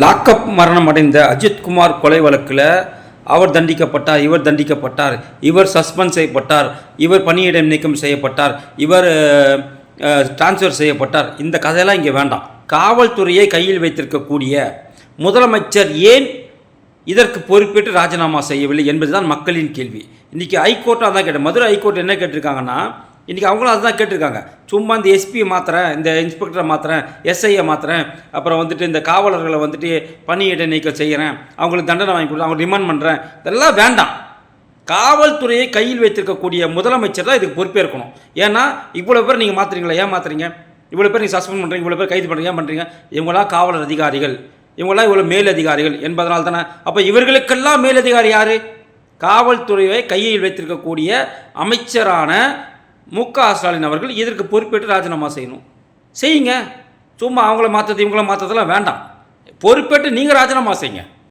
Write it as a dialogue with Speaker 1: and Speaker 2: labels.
Speaker 1: Lockup மரணம் அடைந்த அஜித்குமார் கொலை வழக்கில் அவர் தண்டிக்கப்பட்டார், இவர் தண்டிக்கப்பட்டார், இவர் சஸ்பெண்ட் செய்யப்பட்டார், இவர் பணியிட நீக்கம் செய்யப்பட்டார், இவர் டிரான்ஸ்ஃபர் செய்யப்பட்டார். இந்த கதையெல்லாம் இங்கே வேண்டாம். காவல்துறையை கையில் வைத்திருக்கக்கூடிய முதலமைச்சர் ஏன் இதற்கு பொறுப்பேற்று ராஜினாமா செய்யவில்லை என்பதுதான் மக்களின் கேள்வி. இன்றைக்கி ஹைகோர்ட்டும் அதான் கேட்டேன். மதுரை ஹைகோர்ட் என்ன கேட்டிருக்காங்கன்னா, இன்றைக்கி அவங்களும் அதுதான் கேட்டிருக்காங்க. சும்மா இந்த எஸ்பியை மாற்றுறேன், இந்த இன்ஸ்பெக்டரை மாற்றுறேன், எஸ்ஐயை மாற்றுறேன், அப்புறம் வந்துட்டு இந்த காவலர்களை வந்துட்டு பணியிட நீக்கம் செய்கிறேன், அவங்களுக்கு தண்டனை வாங்கி கொடுத்து அவங்க ரிமாண்ட் பண்ணுறேன், இதெல்லாம் வேண்டாம். காவல்துறையை கையில் வைத்திருக்கக்கூடிய முதலமைச்சர் தான் இதுக்கு பொறுப்பேற்கணும். ஏன்னா இவ்வளோ பேர் நீங்கள் மாற்றுறீங்களா? ஏன் மாற்றுறீங்க? இவ்வளோ பேர் நீங்கள் சஸ்பெண்ட் பண்ணுறீங்க, இவ்வளோ பேர் கைது பண்ணுறீங்க, ஏன் பண்ணுறீங்க? இவங்களாம் காவலர் அதிகாரிகள், இவங்களாம் இவ்வளோ மேலதிகாரிகள் என்பதனால் தானே. அப்போ இவர்களுக்கெல்லாம் மேலதிகாரி யார்? காவல்துறையை கையில் வைத்திருக்கக்கூடிய அமைச்சரான மு.க. ஸ்டாலின் அவர்கள் இதற்கு பொறுப்பேற்று ராஜினாமா செய்யணும். செய்யுங்க. சும்மா அவங்கள மாற்றது இவங்கள மாற்றதெல்லாம் வேண்டாம். பொறுப்பேற்று நீங்கள் ராஜினாமா செய்யுங்க.